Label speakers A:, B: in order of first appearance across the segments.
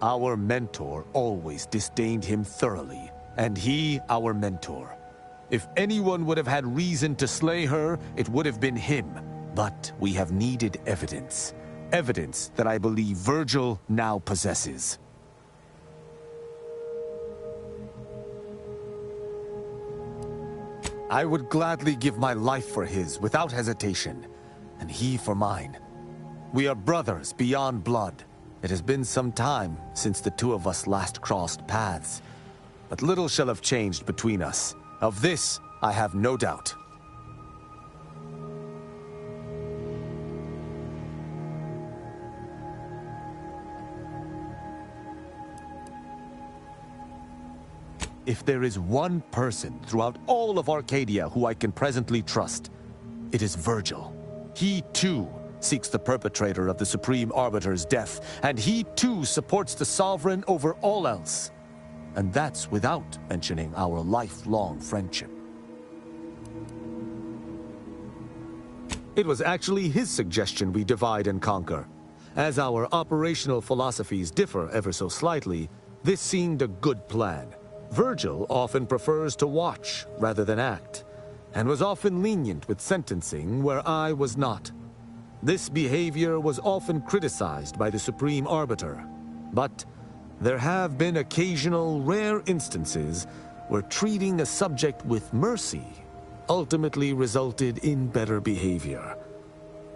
A: Our mentor always disdained him thoroughly, and he our mentor. If anyone would have had reason to slay her, it would have been him. But we have needed evidence. Evidence that I believe Virgil now possesses. I would gladly give my life for his, without hesitation, and he for mine. We are brothers beyond blood. It has been some time since the two of us last crossed paths, but little shall have changed between us. Of this, I have no doubt. If there is one person throughout all of Arcadia who I can presently trust, it is Virgil. He, too, seeks the perpetrator of the Supreme Arbiter's death, and he, too, supports the Sovereign over all else. And that's without mentioning our lifelong friendship. It was actually his suggestion we divide and conquer. As our operational philosophies differ ever so slightly, this seemed a good plan. Virgil often prefers to watch rather than act, and was often lenient with sentencing where I was not. This behavior was often criticized by the Supreme Arbiter, but there have been occasional rare instances where treating a subject with mercy ultimately resulted in better behavior.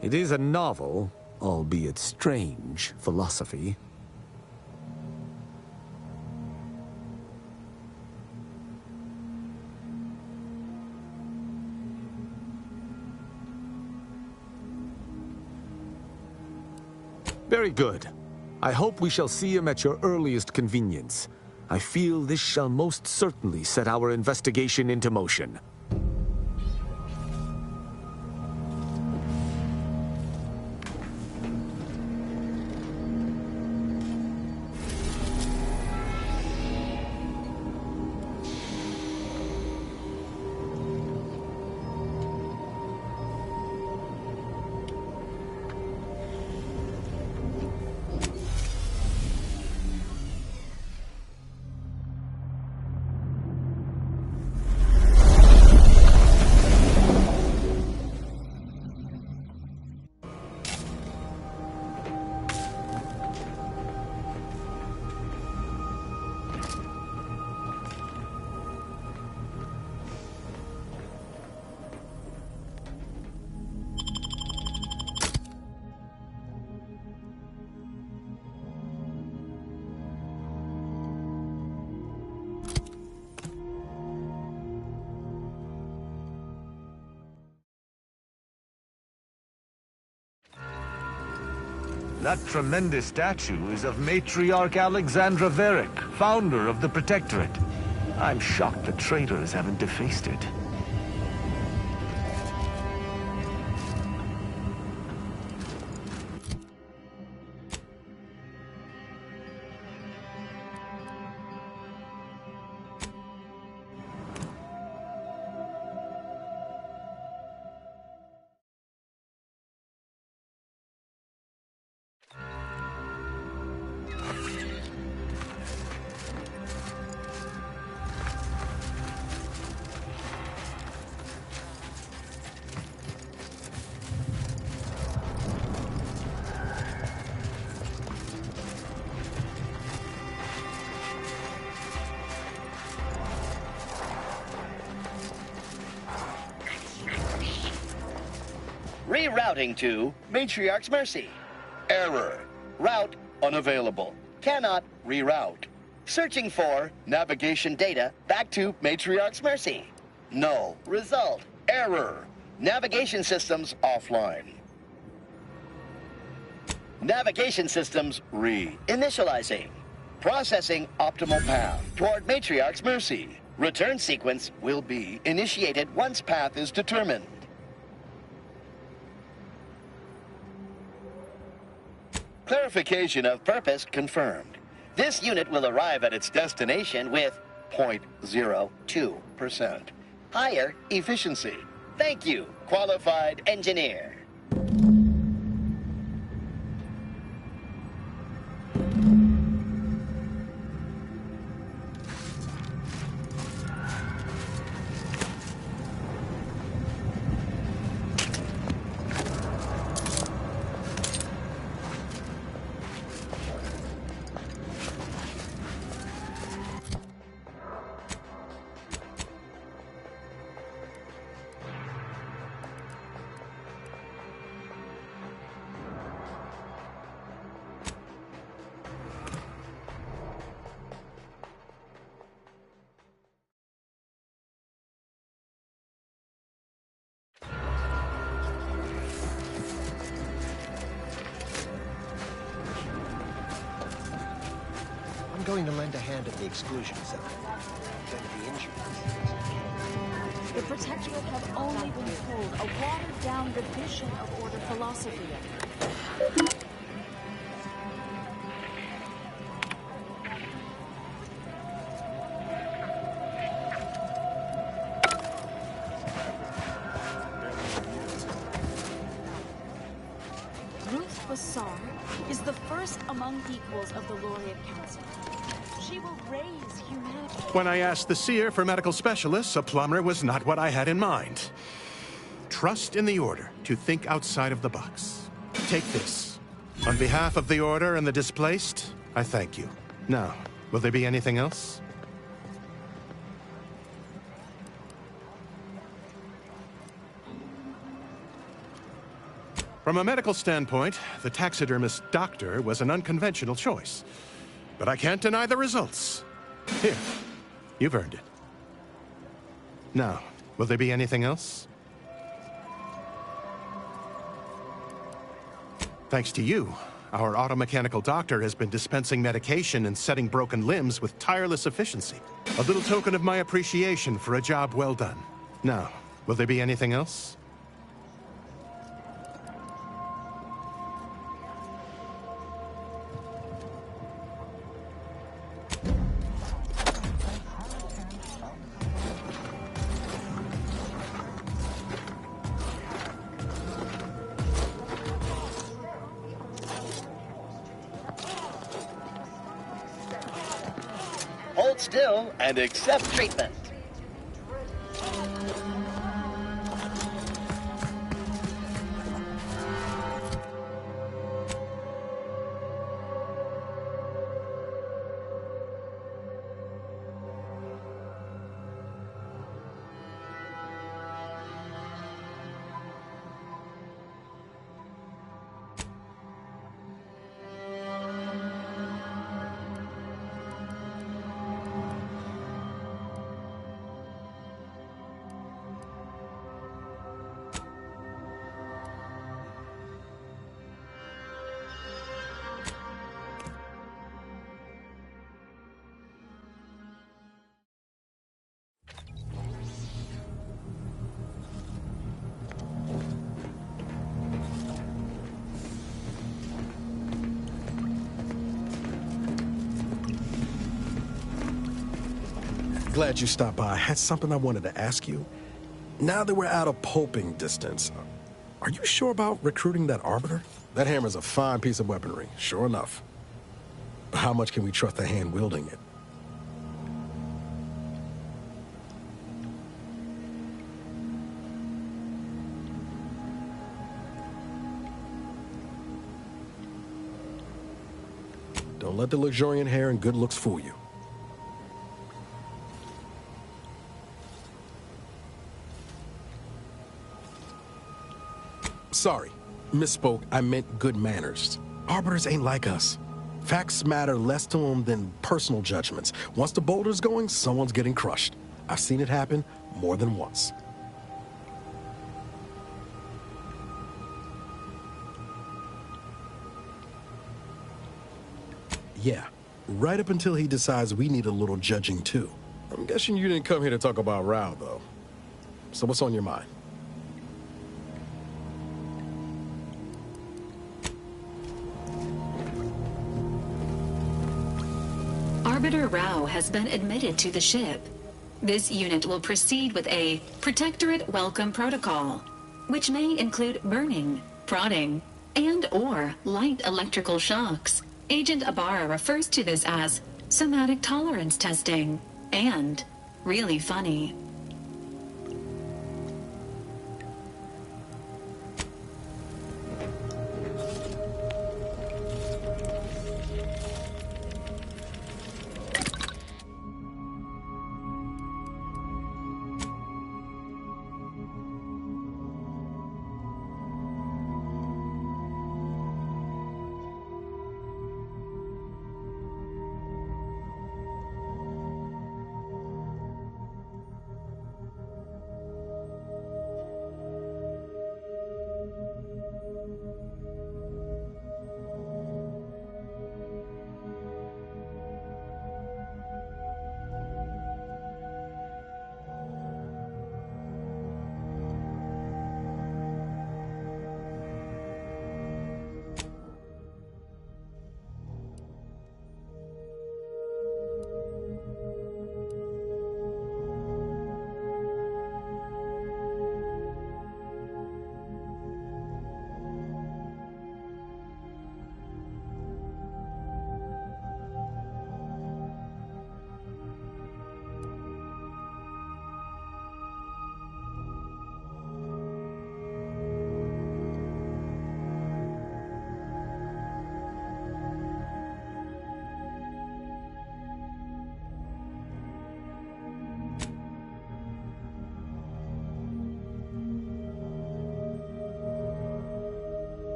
A: It is a novel, albeit strange, philosophy. Very good. I hope we shall see him at your earliest convenience. I feel this shall most certainly set our investigation into motion. That tremendous statue is of Matriarch Alexandra Veric, founder of the Protectorate. I'm shocked the traitors haven't defaced it.
B: Rerouting to Matriarch's Mercy. Error. Route unavailable. Cannot reroute. Searching for navigation data back to Matriarch's Mercy. Null. Result. Error. Navigation systems offline. Navigation systems re-initializing. Processing optimal path toward Matriarch's Mercy. Return sequence will be initiated once path is determined. Clarification of purpose confirmed. This unit will arrive at its destination with 0.02% higher efficiency. Thank you, qualified engineer.
C: I'm going to lend a hand at the exclusion center. I'm going to be injured.
D: The Protectorate have only been told a watered-down revision of Order philosophy. Is the first among equals of the Laureate Council. She will raise humanity.
E: When I asked the seer for medical specialists, a plumber was not what I had in mind. Trust in the Order to think outside of the box. Take this. On behalf of the Order and the displaced, I thank you. Now, will there be anything else? From a medical standpoint, the taxidermist doctor was an unconventional choice. But I can't deny the results. Here, you've earned it. Now, will there be anything else? Thanks to you, our automechanical doctor has been dispensing medication and setting broken limbs with tireless efficiency. A little token of my appreciation for a job well done. Now, will there be anything else?
B: Hold still and accept treatment.
F: Glad you stopped by. I had something I wanted to ask you. Now that we're out of pulping distance, are you sure about recruiting that Arbiter? That hammer's a fine piece of weaponry, sure enough. How much can we trust the hand wielding it? Don't let the luxuriant hair and good looks fool you. Sorry, misspoke. I meant good manners. Arbiters ain't like us. Facts matter less to them than personal judgments. Once the boulder's going, someone's getting crushed. I've seen it happen more than once. Yeah, right up until he decides we need a little judging too. I'm guessing you didn't come here to talk about Rao, though. So what's on your mind?
G: Arbiter Rao has been admitted to the ship. This unit will proceed with a Protectorate Welcome Protocol, which may include burning, prodding, and/or light electrical shocks. Agent Ibarra refers to this as somatic tolerance testing and really funny.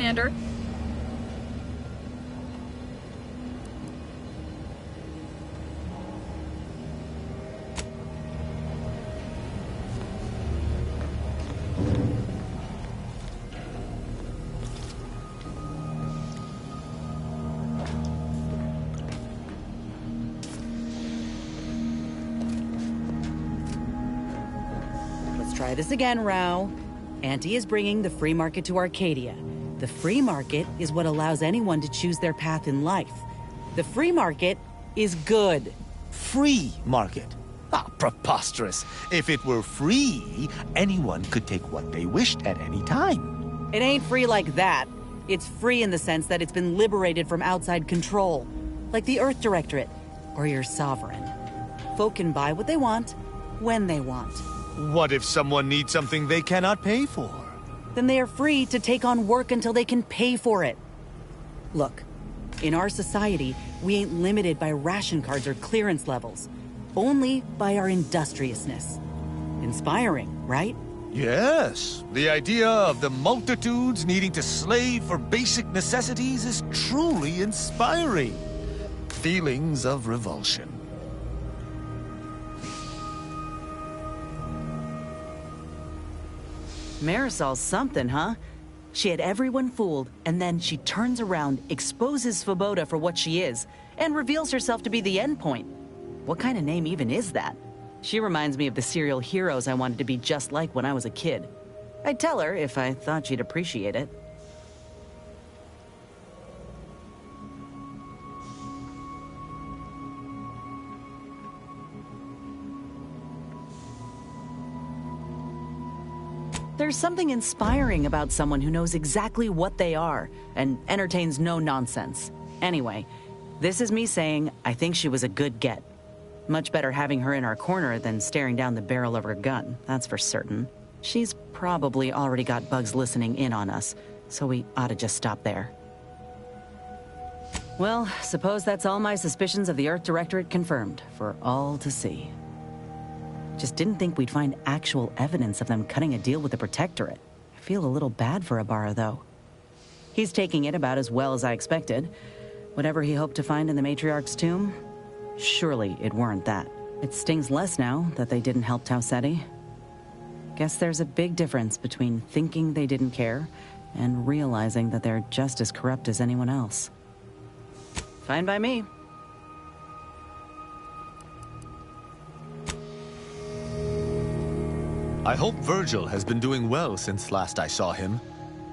H: Commander.
I: Try this again, Rao. Auntie is bringing the free market to Arcadia. The free market is what allows anyone to choose their path in life. The free market is good.
J: Free market? Ah, preposterous. If it were free, anyone could take what they wished at any time.
I: It ain't free like that. It's free in the sense that it's been liberated from outside control. Like the Earth Directorate, or your sovereign. Folk can buy what they want, when they want.
J: What if someone needs something they cannot pay for?
I: Then they are free to take on work until they can pay for it. Look, in our society, we ain't limited by ration cards or clearance levels. Only by our industriousness. Inspiring, right?
J: Yes. The idea of the multitudes needing to slave for basic necessities is truly inspiring. Feelings of revulsion.
I: Marisol's something, huh? She had everyone fooled, and then she turns around, exposes Svoboda for what she is, and reveals herself to be the endpoint. What kind of name even is that? She reminds me of the serial heroes I wanted to be just like when I was a kid. I'd tell her if I thought she'd appreciate it. There's something inspiring about someone who knows exactly what they are and entertains no nonsense. Anyway, this is me saying I think she was a good get. Much better having her in our corner than staring down the barrel of her gun, that's for certain. She's probably already got bugs listening in on us, so we ought to just stop there. Well, suppose that's all my suspicions of the Earth Directorate confirmed, for all to see. Just didn't think we'd find actual evidence of them cutting a deal with the Protectorate. I feel a little bad for Ibarra, though. He's taking it about as well as I expected. Whatever he hoped to find in the Matriarch's tomb, surely it weren't that. It stings less now that they didn't help Tausetti. Guess there's a big difference between thinking they didn't care and realizing that they're just as corrupt as anyone else. Fine by me.
A: I hope Virgil has been doing well since last I saw him.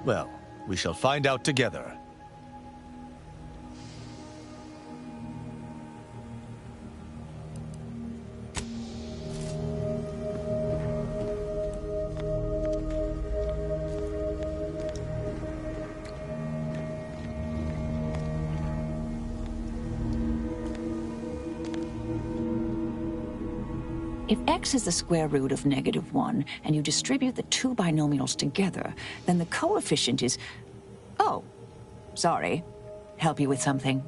A: Well, we shall find out together.
D: If x is the square root of -1, and you distribute the two binomials together, then the coefficient is... Oh, sorry. Help you with something?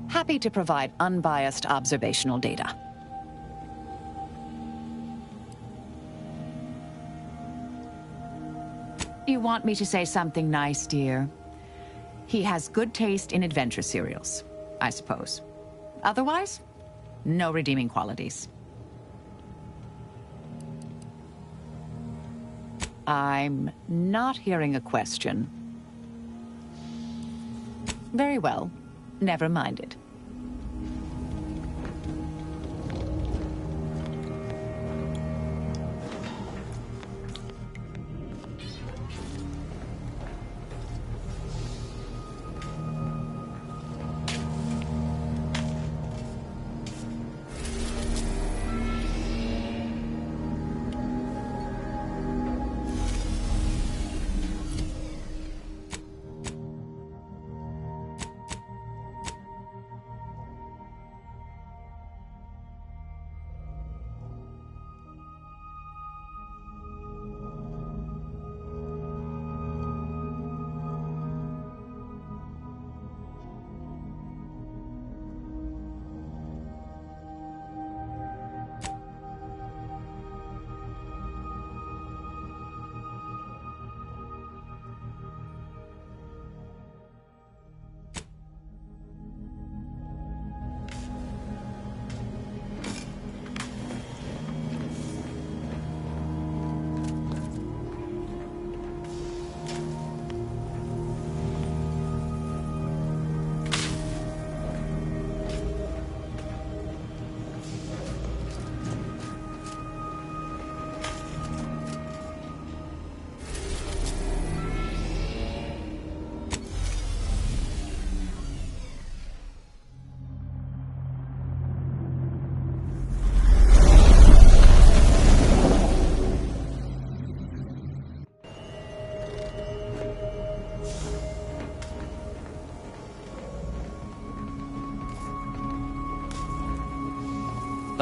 D: Happy to provide unbiased observational data. You want me to say something nice, dear? He has good taste in adventure serials, I suppose. Otherwise, no redeeming qualities. I'm not hearing a question. Very well. Never mind it.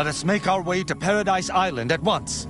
J: Let us make our way to Paradise Island at once.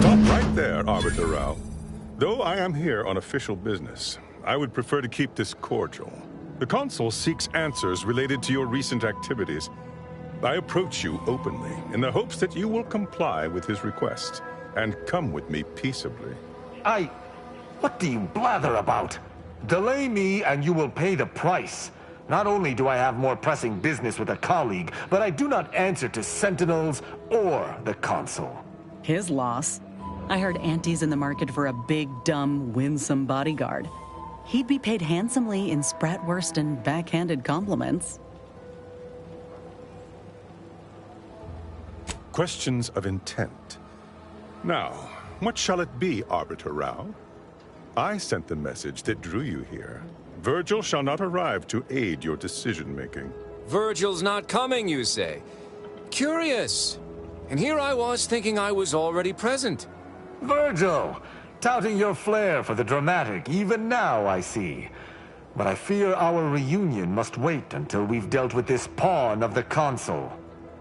H: Right there, Arbiter Rao. Though I am here on official business, I would prefer to keep this cordial. The Consul seeks answers related to your recent activities. I approach you openly in the hopes that you will comply with his request and come with me peaceably.
K: What do you blather about? Delay me and you will pay the price. Not only do I have more pressing business with a colleague, but I do not answer to sentinels or the Consul.
I: His loss. I heard Auntie's in the market for a big, dumb, winsome bodyguard. He'd be paid handsomely in spratwurst and backhanded compliments.
H: Questions of intent. Now, what shall it be, Arbiter Rao? I sent the message that drew you here. Virgil shall not arrive to aid your decision-making.
L: Virgil's not coming, you say? Curious. And here I was thinking I was already present.
K: Virgil! Touting your flair for the dramatic, even now, I see. But I fear our reunion must wait until we've dealt with this pawn of the Consul.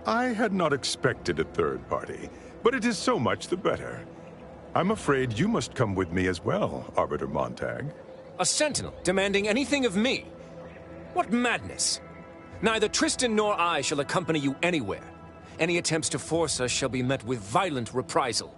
H: I had not expected a third party, but it is so much the better. I'm afraid you must come with me as well, Arbiter Montag.
L: A sentinel demanding anything of me? What madness! Neither Tristan nor I shall accompany you anywhere. Any attempts to force us shall be met with violent reprisal.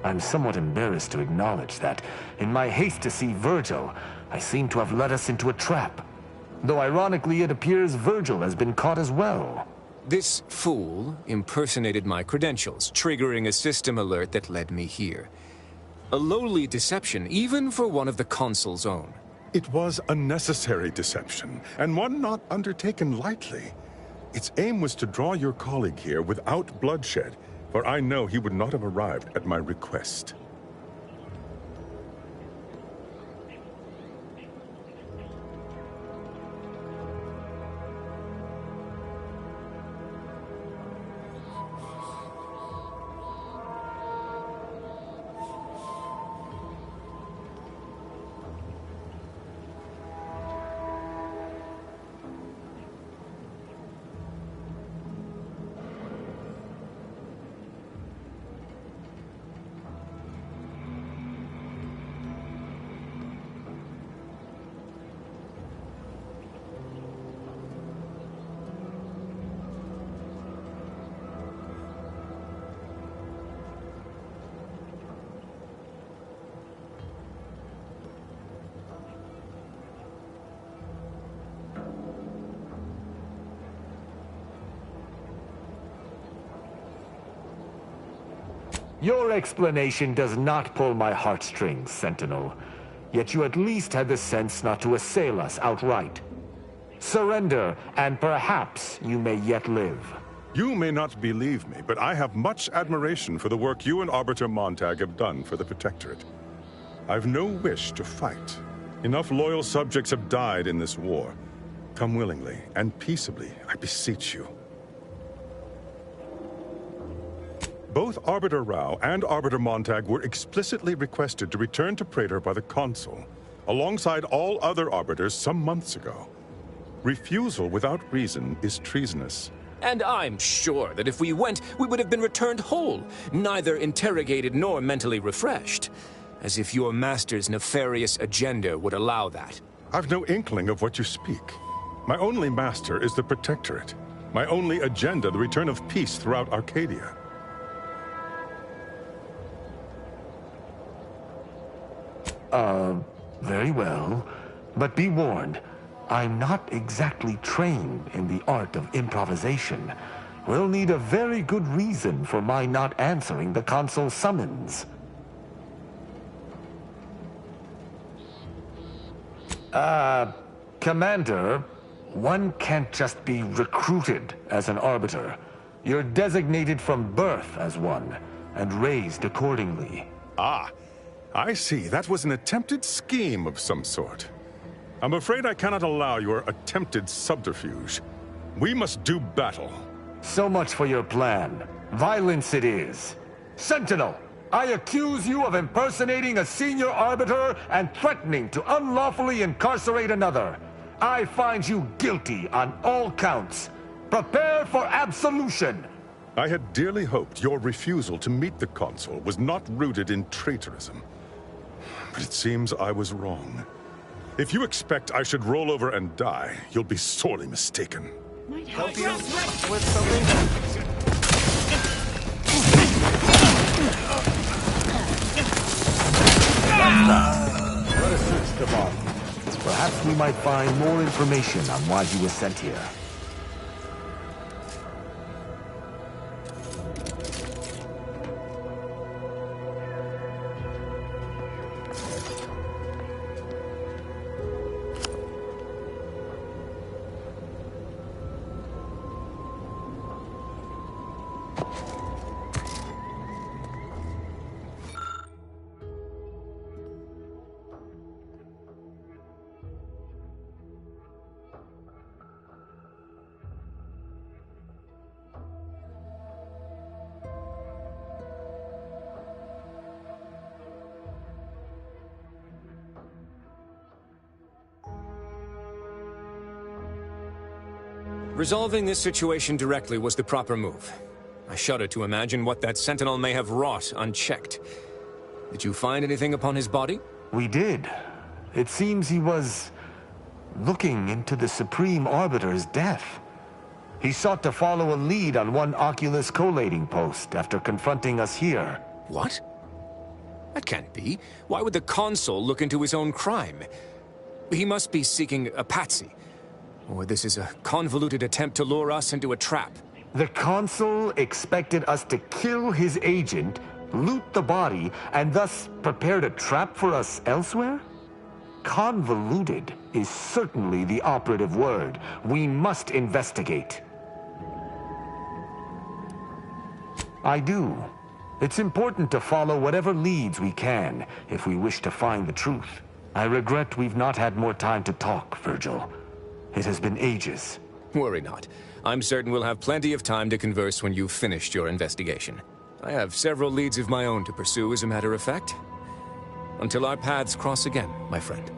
K: I'm somewhat embarrassed to acknowledge that, in my haste to see Virgil, I seem to have led us into a trap. Though ironically, it appears Virgil has been caught as well.
L: This fool impersonated my credentials, triggering a system alert that led me here. A lowly deception, even for one of the Consul's own.
H: It was a necessary deception, and one not undertaken lightly. Its aim was to draw your colleague here without bloodshed, for I know he would not have arrived at my request.
K: Your explanation does not pull my heartstrings, Sentinel. Yet you at least had the sense not to assail us outright. Surrender, and perhaps you may yet live.
H: You may not believe me, but I have much admiration for the work you and Arbiter Montag have done for the Protectorate. I've no wish to fight. Enough loyal subjects have died in this war. Come willingly and peaceably, I beseech you. Both Arbiter Rao and Arbiter Montag were explicitly requested to return to Praetor by the Consul, alongside all other Arbiters some months ago. Refusal without reason is treasonous.
L: And I'm sure that if we went, we would have been returned whole, neither interrogated nor mentally refreshed. As if your master's nefarious agenda would allow that.
H: I've no inkling of what you speak. My only master is the Protectorate. My only agenda, the return of peace throughout Arcadia.
K: Very well. But be warned, I'm not exactly trained in the art of improvisation. We'll need a very good reason for my not answering the Consul's summons. Commander, one can't just be recruited as an Arbiter. You're designated from birth as one, and raised accordingly.
H: Ah, I see. That was an attempted scheme of some sort. I'm afraid I cannot allow your attempted subterfuge. We must do battle.
K: So much for your plan. Violence it is. Sentinel, I accuse you of impersonating a senior Arbiter and threatening to unlawfully incarcerate another. I find you guilty on all counts. Prepare for absolution.
H: I had dearly hoped your refusal to meet the Consul was not rooted in traitorism. But it seems I was wrong. If you expect I should roll over and die, you'll be sorely mistaken.
C: Might help you with something?
K: Let us search the body. Perhaps we might find more information on why he was sent here.
L: Resolving this situation directly was the proper move. I shudder to imagine what that Sentinel may have wrought unchecked. Did you find anything upon his body?
K: We did. It seems he was looking into the Supreme Arbiter's death. He sought to follow a lead on one Oculus collating post after confronting us here.
L: What? That can't be. Why would the Consul look into his own crime? He must be seeking a patsy. Or this is a convoluted attempt to lure us into a trap.
K: The Consul expected us to kill his agent, loot the body, and thus prepared a trap for us elsewhere? Convoluted is certainly the operative word. We must investigate. I do. It's important to follow whatever leads we can if we wish to find the truth. I regret we've not had more time to talk, Virgil. It has been ages.
L: Worry not. I'm certain we'll have plenty of time to converse when you've finished your investigation. I have several leads of my own to pursue, as a matter of fact. Until our paths cross again, my friend.